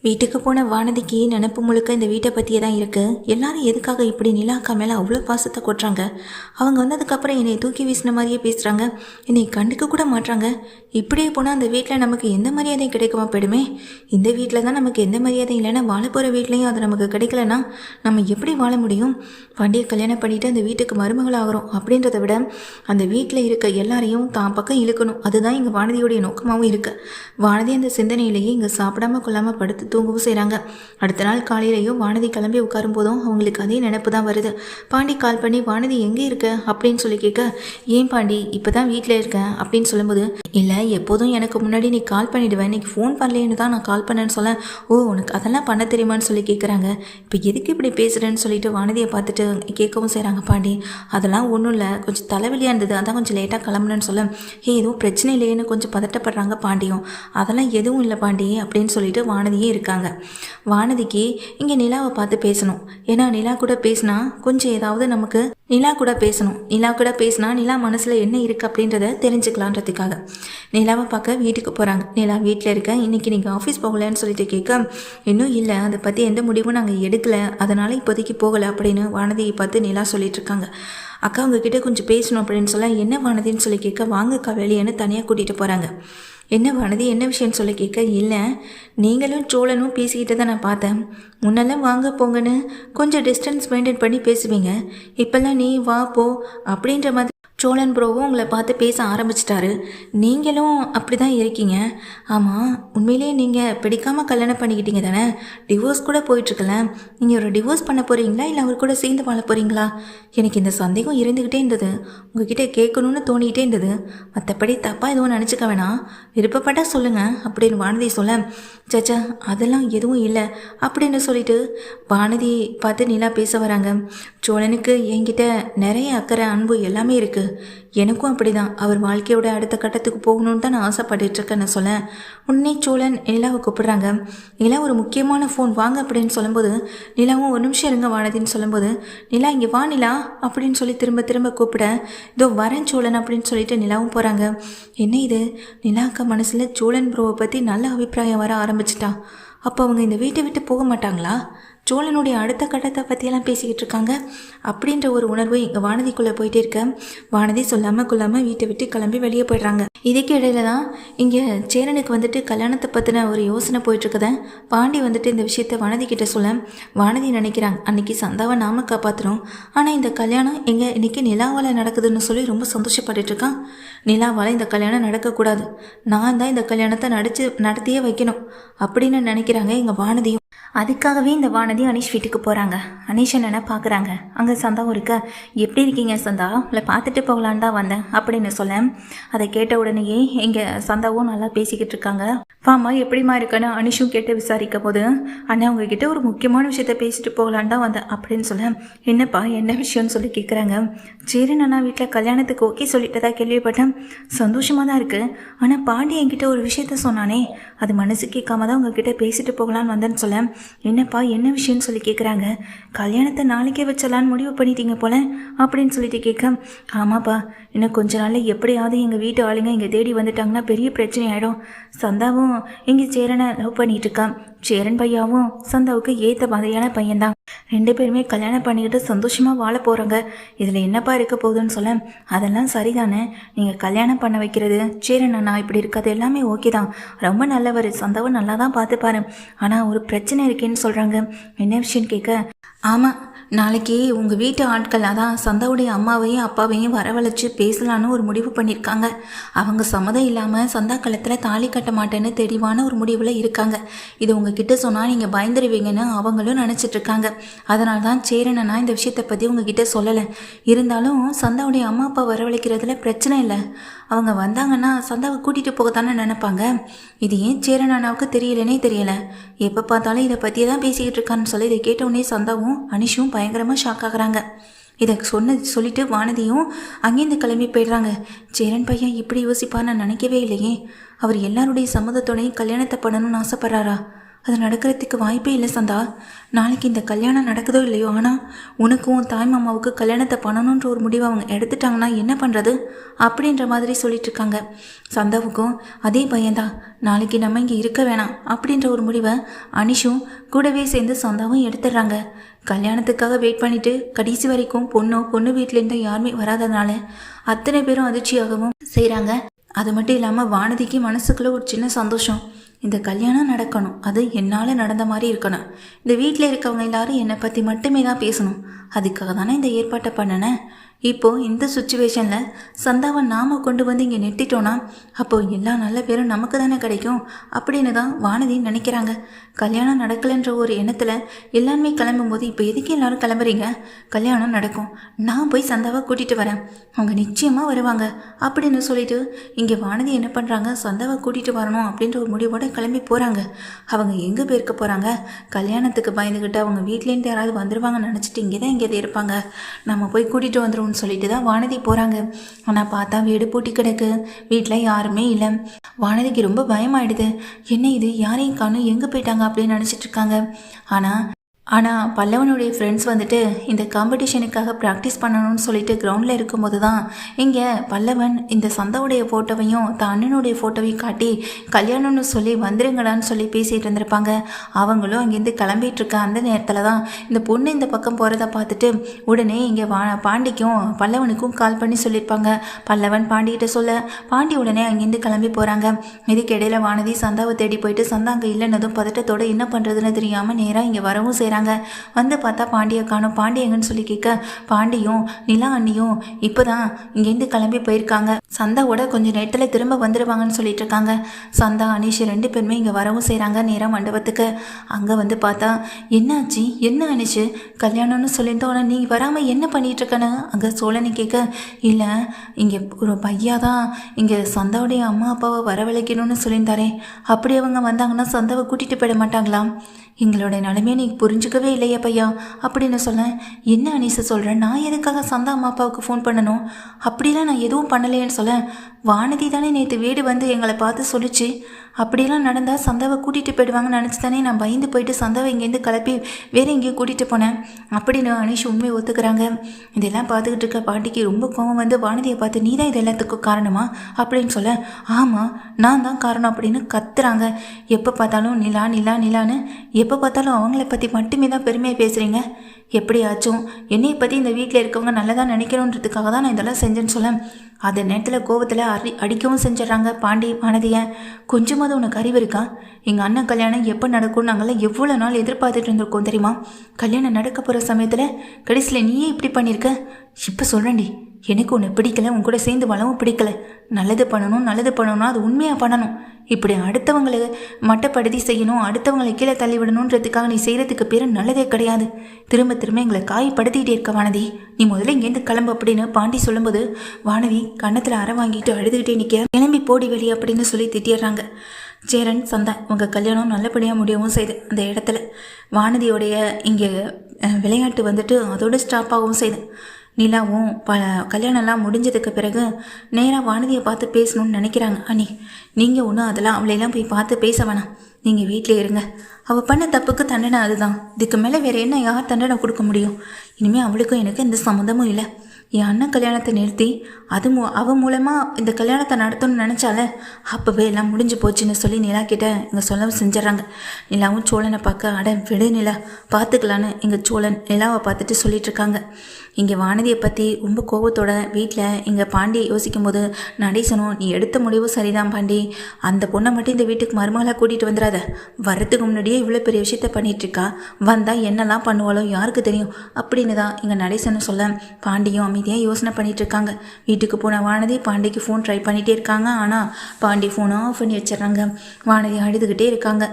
வீட்டுக்கு போன வானதிக்கு நினப்பு முழுக்க இந்த வீட்டை பற்றியே தான் இருக்குது. எல்லாரும் எதுக்காக இப்படி நிலாக்கா மேலே அவ்வளோ பாசத்தை கொட்டுறாங்க? அவங்க வந்ததுக்கப்புறம் என்னை தூக்கி வீசின மாதிரியே பேசுகிறாங்க, என்னை கண்டுக்க கூட மாட்டுறாங்க. இப்படியே போனால் அந்த வீட்டில் நமக்கு எந்த மரியாதையும் கிடைக்குமா போயிடுமே? இந்த வீட்டில் தான் நமக்கு எந்த மரியாதையும் இல்லைன்னா வாழ போகிற வீட்லேயும் அது நமக்கு கிடைக்கலன்னா நம்ம எப்படி வாழ முடியும்? வண்டியை கல்யாணம் பண்ணிவிட்டு அந்த வீட்டுக்கு மருமகள் ஆகிறோம் அப்படின்றத விட அந்த வீட்டில் இருக்க எல்லாரையும் தான் பக்கம் இழுக்கணும். அதுதான் எங்கள் வானதியோடைய நோக்கமாகவும் இருக்குது. வானதி அந்த சிந்தனையிலேயே இங்கே சாப்பிடாம கொள்ளாமல் படுத்து தூங்கவும் செய்கிறாங்க. அடுத்த நாள் காலையிலையும் வானதி கிளம்பி உட்காரும் போதும் அவங்களுக்கு அதே நினைப்பு தான் வருது. பாண்டி கால் பண்ணி வானதி எங்கே இருக்க அப்படின்னு சொல்லி கேட்க, ஏன் பாண்டி இப்போ தான் வீட்டில் இருக்கேன் அப்படின்னு சொல்லும்போது, இல்லை எப்போதும் எனக்கு முன்னாடி நீ கால் பண்ணிவிடுவேன், இன்னைக்கு ஃபோன் பண்ணலேன்னு தான் நான் கால் பண்ணேன்னு சொல்ல, ஓ உனக்கு அதெல்லாம் பண்ண தெரியுமான்னு சொல்லி கேட்குறாங்க. இப்போ எதுக்கு இப்படி பேசுகிறேன்னு சொல்லிட்டு வானதியை பார்த்துட்டு கேட்கவும் செய்கிறாங்க. பாண்டி அதெல்லாம் ஒன்றும் இல்லை, கொஞ்சம் தலைவலியாக இருந்தது, அதான் கொஞ்சம் லேட்டாக கிளம்புனேன்னு சொல்ல, எதுவும் பிரச்சனை இல்லையேன்னு கொஞ்சம் பதட்டப்படுறாங்க பாண்டியும். அதெல்லாம் எதுவும் இல்லை பாண்டி அப்படின்னு சொல்லிட்டு வானதியே இருக்காங்க. வானதிக்கு இங்கே நிலாவை பார்த்து பேசணும். ஏன்னா நிலா கூட பேசினா கொஞ்சம் ஏதாவது நமக்கு நிலா கூட பேசினா நிலா மனசில் என்ன இருக்குது அப்படின்றத தெரிஞ்சுக்கலான்றதுக்காக நிலாவை பார்க்க வீட்டுக்கு போகிறாங்க. நிலா வீட்டில் இருக்க, இன்றைக்கி நீங்கள் ஆஃபீஸ் போகலன்னு சொல்லிட்டு கேட்க, இன்னும் இல்லை, அதை பற்றி எந்த முடிவும் நாங்கள் எடுக்கலை, அதனால் இப்போதைக்கு போகலை அப்படின்னு வானதியை பார்த்து நிலா சொல்லிட்டு இருக்காங்க. அக்கா உங்ககிட்ட கொஞ்சம் பேசணும் அப்படின்னு சொல்ல, என்ன வானதின்னு சொல்லி கேட்க, வாங்கக்கா வெளியேன்னு தனியாக கூட்டிகிட்டு போகிறாங்க. என்ன வானதி என்ன விஷயம்னு சொல்லி கேட்க, இல்லை நீங்களும் சோழனும் பேசிக்கிட்டு தான் நான் பார்த்தேன். முன்னெல்லாம் வாங்க போங்கன்னு கொஞ்சம் டிஸ்டன்ஸ் மெயின்டைன் பண்ணி பேசுவீங்க, இப்போல்லாம் நீ வா போ அப்படின்ற மாதிரி சோழன் ப்ரோவும் உங்களை பார்த்து பேச ஆரம்பிச்சிட்டாரு. நீங்களும் அப்படி தான் இருக்கீங்க. ஆமாம், உண்மையிலேயே நீங்கள் பிடிக்காமல் கல்யாணம் பண்ணிக்கிட்டீங்க தானே? டிவோர்ஸ் கூட போயிட்டுருக்கல. நீங்கள் ஒரு டிவோர்ஸ் பண்ண போகிறீங்களா இல்லை அவர் கூட சேர்ந்து வாழ போகிறீங்களா? எனக்கு இந்த சந்தேகம் இருந்துக்கிட்டே இருந்தது, உங்ககிட்ட கேட்கணும்னு தோணிக்கிட்டே இருந்தது. மற்றபடி தப்பாக எதுவும் நினச்சிக்க வேணாம், விருப்பப்பட்டால் சொல்லுங்கள் அப்படின்னு வானதி சொல்ல, சச்சா அதெல்லாம் எதுவும் இல்லை அப்படின்னு சொல்லிட்டு வானதி பார்த்து நிலா பேச வராங்க. சோழனுக்கு என்கிட்ட நிறைய அக்கறை அன்பு எல்லாமே இருக்குது, எனக்கும் அப்படி தான். அவர் வாழ்க்கையோட அடுத்த கட்டத்துக்கு போகணுன்னு தான் நான் ஆசைப்பட்டுருக்கேன்னு சொல்ல, உடனே சோழன் நிலாவை கூப்பிடுறாங்க. நிலா ஒரு முக்கியமான ஃபோன் வாங்க அப்படின்னு சொல்லும்போது, நிலாவும் ஒரு நிமிஷம் இருங்க வானதின்னு சொல்லும்போது, நிலா இங்கே வா நிலா அப்படின்னு சொல்லி திரும்ப திரும்ப கூப்பிட, இதோ வரேன் சோழன் அப்படின்னு சொல்லிட்டு நிலாவும் போகிறாங்க. என்ன இது, நிலாக்கா மனசில் சோழன் ப்ரோவை பற்றி நல்ல அபிப்பிராயம் வர ஆரம்பிச்சிட்டா. அப்போ அவங்க இந்த வீட்டை விட்டு போக மாட்டாங்களா? சோழனுடைய அடுத்த கட்டத்தை பற்றியெல்லாம் பேசிக்கிட்டு இருக்காங்க அப்படின்ற ஒரு உணர்வு இங்கே வானதிக்குள்ளே போயிட்டே இருக்க, வானதி சொல்லாமல் கொள்ளாமல் வீட்டை விட்டு கிளம்பி வெளியே போயிடுறாங்க. இதுக்கு இடையில தான் இங்கே சேரனுக்கு வந்துட்டு கல்யாணத்தை பற்றின ஒரு யோசனை போயிட்டுருக்குத. பாண்டி வந்துட்டு இந்த விஷயத்த வானதி கிட்ட சொல்ல, வானதி நினைக்கிறாங்க அன்னைக்கு சந்தாவை நாம காப்பாற்றுறோம், ஆனால் இந்த கல்யாணம் எங்கே இன்னைக்கு நிலாவால் நடக்குதுன்னு சொல்லி ரொம்ப சந்தோஷப்பட்டுட்டு இருக்கான். நிலாவால் இந்த கல்யாணம் நடக்கக்கூடாது, நான் தான் இந்த கல்யாணத்தை நடத்தியே வைக்கணும் அப்படின்னு நினைக்கிறாங்க எங்கள் வானதியும். அதுக்காகவே இந்த வானதி அனீஷ் வீட்டுக்கு போகிறாங்க. அனீஷ் என்னென்ன பார்க்குறாங்க. அங்கே சந்தாவும் இருக்க, எப்படி இருக்கீங்க சந்தா, இல்லை பார்த்துட்டு போகலான்னு தான் வந்தேன் அப்படின்னு சொல்ல, அதை கேட்ட உடனேயே இங்கே சந்தாவும் நல்லா பேசிக்கிட்டு இருக்காங்க. வாமா எப்படிமா இருக்குன்னு அனீஷும் கேட்டு விசாரிக்க போது, அண்ணா உங்ககிட்ட ஒரு முக்கியமான விஷயத்த பேசிட்டு போகலான்னு தான் வந்தேன் அப்படின்னு சொல்ல, என்னப்பா என்ன விஷயம்னு சொல்லி கேட்குறாங்க. சரி அண்ணா வீட்டில் கல்யாணத்துக்கு ஓகே சொல்லிட்டதா கேள்விப்பட்டேன், சந்தோஷமாக தான் இருக்குது. ஆனால் பாண்டி என்கிட்ட ஒரு விஷயத்த சொன்னானே, அது மனசு கேட்காம தான் உங்ககிட்ட பேசிட்டு போகலான்னு வந்தேன்னு சொல்ல, என்னப்பா என்ன விஷயம்னு சொல்லி கேட்குறாங்க. கல்யாணத்தை நாளைக்கே வச்சலான்னு முடிவு பண்ணிட்டீங்க போல அப்படின்னு சொல்லிட்டு கேட்க, ஆமாப்பா இன்னும் கொஞ்ச நாளில் எப்படியாவது எங்கள் வீட்டு ஆளுங்க இங்கே தேடி வந்துட்டாங்கன்னா பெரிய பிரச்சனை ஆகிடும். சந்தாவும் இங்கே சேரனை லவ் பண்ணிட்டு இருக்கான். சேரன் பையாவும் சந்தாவுக்கு ஏற்ற மாதிரியான பையன்தான். ரெண்டு பேருமே கல்யாணம் பண்ணிக்கிட்டு சந்தோஷமாக வாழ போகிறாங்க. இதில் என்னப்பா இருக்க போகுதுன்னு சொல்ல, அதெல்லாம் சரிதானே, நீங்கள் கல்யாணம் பண்ண வைக்கிறது சேரன் அண்ணா இப்படி இருக்காது எல்லாமே ஓகே தான், ரொம்ப நல்லவர், சந்தாவை நல்லா தான் பார்த்துப்பாரு. ஆனால் ஒரு பிரச்சனை இருக்கேன்னு சொல்கிறாங்க. என்ன விஷயம்னு கேட்க, ஆமாம் நாளைக்கு உங்கள் வீட்டு ஆட்கள் அதான் சந்தாவுடைய அம்மாவையும் அப்பாவையும் வரவழைச்சி பேசலான்னு ஒரு முடிவு பண்ணியிருக்காங்க. அவங்க சம்மதம் இல்லாமல் சந்தா காலத்தில் தாலி கட்ட மாட்டேன்னு தெளிவான ஒரு முடிவில் இருக்காங்க. இது உங்ககிட்ட சொன்னால் நீங்கள் பயந்துருவீங்கன்னு அவங்களும் நினச்சிட்ருக்காங்க. அதனால தான் சேரனா இந்த விஷயத்தை பற்றி உங்ககிட்ட சொல்லலை. இருந்தாலும் சந்தாவுடைய அம்மா அப்பா வரவழைக்கிறதுல பிரச்சனை இல்லை. அவங்க வந்தாங்கன்னா சந்தாவை கூட்டிகிட்டு போக தானே நினைப்பாங்க. இது ஏன் சேரனானாவுக்கு தெரியலனே தெரியலை. எப்போ பார்த்தாலும் இதை பற்றியே தான் பேசிக்கிட்டு இருக்கான்னு சொல்லி இதை கேட்டவுடனே சந்தாவும் அனிஷும் பயங்கரமாக ஷாக் ஆகுறாங்க. இதை சொல்லிட்டு வானதியும் அங்கேருந்து கிளம்பி போயிடுறாங்க. சேரன் பையன் இப்படி யோசிப்பான்னு நான் நினைக்கவே இல்லையே. அவர் எல்லாருடைய சம்மதத்தோடையும் கல்யாணத்தை பண்ணணும்னு ஆசைப்பட்றாரா? அது நடக்கிறதுக்கு வாய்ப்பே இல்லை சந்தா. நாளைக்கு இந்த கல்யாணம் நடக்குதோ இல்லையோ, ஆனால் உனக்கும் தாய் மாமாவுக்கு கல்யாணத்தை பண்ணணுன்ற ஒரு முடிவை அவங்க எடுத்துட்டாங்கன்னா என்ன பண்ணுறது அப்படின்ற மாதிரி சொல்லிட்டு இருக்காங்க. சந்தாவுக்கும் அதே பையன்தான், நாளைக்கு நம்ம இங்கே இருக்க வேணாம் அப்படின்ற ஒரு முடிவை அனிஷும் கூடவே சேர்ந்து சந்தாவும் எடுத்துடுறாங்க. கல்யாணத்துக்காக வெயிட் பண்ணிட்டு கடைசி வரைக்கும் பொண்ணு வீட்டிலேருந்து யாருமே வராதனால அத்தனை பேரும் அதிர்ச்சியாகவும் செய்கிறாங்க. அது மட்டும் இல்லாமல் வானதிக்கு மனசுக்குள்ள ஒரு சின்ன சந்தோஷம், இந்த கல்யாணம் நடக்கணும், அது என்னால் நடந்த மாதிரி இருக்கணும், இந்த வீட்டில் இருக்கவங்க எல்லாரும் என்னை பற்றி மட்டுமே தான் பேசணும், அதுக்காக தானே இந்த ஏற்பாட்டை பண்ணினேன். இப்போது இந்த சுச்சுவேஷனில் சந்தாவை நாம் கொண்டு வந்து இங்கே நிறுத்திட்டோன்னா அப்போது எல்லா நல்ல பேரும் நமக்கு தானே கிடைக்கும் அப்படின்னு தான் வானதி நினைக்கிறாங்க. கல்யாணம் நடக்கலைன்ற ஒரு எண்ணத்தில் எல்லாருமே கிளம்பும்போது இப்போ எதுக்கு எல்லாரும் கிளம்புறீங்க, கல்யாணம் நடக்கும், நான் போய் சந்தாவை கூட்டிகிட்டு வரேன், அவங்க நிச்சயமாக வருவாங்க அப்படின்னு சொல்லிட்டு இங்கே வானதி என்ன பண்ணுறாங்க, சந்தாவை கூட்டிகிட்டு வரணும் அப்படின்ற ஒரு முடிவோடு கிளம்பி போகிறாங்க. அவங்க எங்கே போயிருக்க போகிறாங்க, கல்யாணத்துக்கு பயந்துக்கிட்டு அவங்க வீட்லேருந்து யாராவது வந்துடுவாங்கன்னு நினச்சிட்டு இங்கே தான் எங்கேயாவது இருப்பாங்க, நம்ம போய் கூட்டிகிட்டு வந்துடுவோம் சொல்லிட்டு தான் வானதி போறாங்க. ஆனா பார்த்தா வீடு பூட்டி கிடக்கு, வீட்டில் யாருமே இல்லை. வானதிக்கு ரொம்ப பயமாயிடுது, என்ன இது யாரையும் காணும், எங்க போயிட்டாங்க அப்படின்னு நினைச்சிட்டு இருக்காங்க. ஆனால் பல்லவனுடைய ஃப்ரெண்ட்ஸ் வந்துட்டு இந்த காம்படிஷனுக்காக ப்ராக்டிஸ் பண்ணணும்னு சொல்லிட்டு கிரவுண்டில் இருக்கும்போது தான் இங்கே பல்லவன் இந்த சந்தாவுடைய ஃபோட்டோவையும் தான் அண்ணனுடைய ஃபோட்டோவையும் காட்டி கல்யாணம்னு சொல்லி வந்துருங்கடான்னு சொல்லி பேசிகிட்டு இருந்திருப்பாங்க. அவங்களும் அங்கேருந்து கிளம்பிட்டு இருக்க அந்த நேரத்தில் தான் இந்த பொண்ணு இந்த பக்கம் போகிறத பார்த்துட்டு உடனே இங்கே பாண்டிக்கும் பல்லவனுக்கும் கால் பண்ணி சொல்லியிருப்பாங்க. பல்லவன் பாண்டிகிட்ட சொல்ல பாண்டி உடனே அங்கேருந்து கிளம்பி போகிறாங்க. இதுக்கு இடையில வானதி சந்தாவை தேடி போயிட்டு சந்தா அங்கே இல்லைன்னதும் பதட்டத்தோடு என்ன பண்ணுறதுன்னு தெரியாமல் நேராக இங்கே வரவும் செய்கிறாங்க. வந்து பார்த்தா பாண்டியை காணும். பாண்டி எங்கன்னு சொல்லி கேட்க பாண்டியும் நிலா அண்ணியும் இப்போதான் இங்கேருந்து கிளம்பி போயிருக்காங்க, சந்தாவோட கொஞ்சம் நேரத்தில் திரும்ப வந்துடுவாங்கன்னு சொல்லிட்டு இருக்காங்க. சந்தா அனீஷ் 2 பேருமே இங்கே வரவும் செய்கிறாங்க நேராக மண்டபத்துக்கு. அங்கே வந்து பார்த்தா என்னாச்சு, என்ன அனீஷ் கல்யாணம்னு சொல்லியிருந்தோன்னா நீ வராமல் என்ன பண்ணிட்டு இருக்கன்னு அங்கே சோழனை கேட்க, இல்லை இங்கே ஒரு பையா தான் இங்கே சந்தாவுடைய அம்மா அப்பாவை வரவழைக்கணும்னு சொல்லியிருந்தாரே, அப்படி அவங்க வந்தாங்கன்னா சந்தாவை கூட்டிகிட்டு போயிட மாட்டாங்களாம், எங்களோட நிலைமையை நீ புரிஞ்சுக்கவே இல்லையா பையா அப்படின்னு சொல்ல, என்ன அனீஸை சொல்கிறேன், நான் எதுக்காக சந்தா அம்மா அப்பாவுக்கு ஃபோன் பண்ணணும், அப்படிலாம் நான் எதுவும் பண்ணலையேன்னு சொல்ல, வானதி தானே நேற்று வீடு வந்து எங்களை பார்த்து சொல்லிச்சு, அப்படியெல்லாம் நடந்தால் சந்தாவை கூட்டிகிட்டு போயிடுவாங்கன்னு நினச்சி தானே நான் பயந்து போயிட்டு சந்தாவை இங்கேருந்து கிளப்பி வேறு எங்கேயும் கூட்டிகிட்டு போனேன் அப்படின்னு அனீஷ் உண்மையை ஒத்துக்கிறாங்க. இதெல்லாம் பார்த்துக்கிட்டு இருக்க பாட்டிக்கு ரொம்ப கோவம் வந்து வானதியை பார்த்து நீ தான் இது எல்லாத்துக்கும் காரணமா அப்படின்னு சொல்ல, ஆமாம் நான் தான் காரணம் அப்படின்னு கத்துறாங்க. எப்போ பார்த்தாலும் நிலா நிலா நிலான்னு எப்போ பார்த்தாலும் அவங்கள பற்றி மட்டுமே தான் பெருமையை பேசுகிறீங்க, எப்படியாச்சும் என்னையை பற்றி இந்த வீட்டில் இருக்கவங்க நல்லதாக நினைக்கணுன்றதுக்காக தான் நான் இதெல்லாம் செஞ்சேன்னு சொல்ல, அந்த நேரத்தில் கோவத்தில் அடிக்கவும் செஞ்சிடறாங்க பாண்டி வானதியை. கொஞ்சமாவது உனக்கு அறிவு இருக்கா, எங்கள் அண்ணன் கல்யாணம் எப்போ நடக்கும் நாங்களாம் எவ்வளோ நாள் எதிர்பார்த்துட்டு இருந்திருக்கோம் தெரியுமா, கல்யாணம் நடக்க போகிற சமயத்தில் கடைசியில் நீயே இப்படி பண்ணியிருக்க, இப்போ சொல்கிறேன்டி எனக்கு உன்னை பிடிக்கல, உன் கூட சேர்ந்து வளவும் பிடிக்கல, நல்லது பண்ணணும்னா அது உண்மையாக பண்ணணும், இப்படி அடுத்தவங்களை மட்டப்படுத்தி செய்யணும், அடுத்தவங்களை கீழே தள்ளி விடணுன்றதுக்காக நீ செய்கிறதுக்கு பேர் நல்லதே கிடையாது, திரும்ப திரும்ப எங்களை காயப்படுத்திக்கிட்டே இருக்க வானதி, நீ முதல்ல இங்கேருந்து கிளம்பு அப்படின்னு பாண்டி சொல்லும்போது வானதி கன்னத்தில் அரை வாங்கிட்டு அழுதுகிட்டே நிற்க, கிளம்பி போடி வெளியே அப்படின்னு சொல்லி திட்டிடுறாங்க. சேரன் சந்தா உங்கள் கல்யாணம் நல்லபடியாக முடியவும் செய்து அந்த இடத்துல வானதியோடைய இங்கே விளையாட்டு வந்துட்டு அதோடு ஸ்டாப் ஆகவும் செய்து. நிலாவும் கல்யாணம்லாம் முடிஞ்சதுக்கு பிறகு நேராக வானதியை பார்த்து பேசணும்னு நினைக்கிறாங்க. அண்ணி நீங்கள் ஒன்றும் அதெல்லாம் அவளையெல்லாம் போய் பார்த்து பேச வேணாம், நீங்கள் வீட்டிலே இருங்க, அவள் பண்ண தப்புக்கு தண்டனை அதுதான், இதுக்கு மேலே வேறு என்ன யார் தண்டனை கொடுக்க முடியும், இனிமேல் அவளுக்கும் எனக்கு எந்த சம்மந்தமும் இல்லை, என் அண்ணன் கல்யாணத்தை நிறுத்தி அவன் மூலமாக இந்த கல்யாணத்தை நடத்தணும்னு நினச்சால அப்போவே எல்லாம் முடிஞ்சு போச்சுன்னு சொல்லி நிலா கிட்ட இங்கே சொல்ல செஞ்சிடறாங்க. நிலாவும் சோழனை பார்க்க அட விடு நிலா பார்த்துக்கலான்னு எங்கள் சோழன் நிலாவை பார்த்துட்டு சொல்லிட்டு இருக்காங்க. இங்கே வானதியை பற்றி ரொம்ப கோபத்தோட வீட்டில் இங்கே பாண்டி யோசிக்கும் போது நடேசனும் நீ எடுத்த முடிவு சரிதான் பாண்டி, அந்த பொண்ணை மட்டும் இந்த வீட்டுக்கு மருமகளாக கூட்டிகிட்டு வந்துடாத, வரத்துக்கு முன்னாடியே இவ்வளோ பெரிய விஷயத்த பண்ணிகிட்ருக்கா, வந்தால் என்னெல்லாம் பண்ணுவாளோ யாருக்கு தெரியும் அப்படின்னு தான் இங்கே நடேசனும் சொல்ல பாண்டியும் அமைதியாக யோசனை பண்ணிகிட்டு இருக்காங்க. வீட்டுக்கு போன வானதி பாண்டிக்கு ஃபோன் ட்ரை பண்ணிகிட்டே இருக்காங்க. ஆனால் பாண்டி ஃபோனை ஆஃப் பண்ணி வச்சிடறாங்க. வானதி அழுதுகிட்டே இருக்காங்க.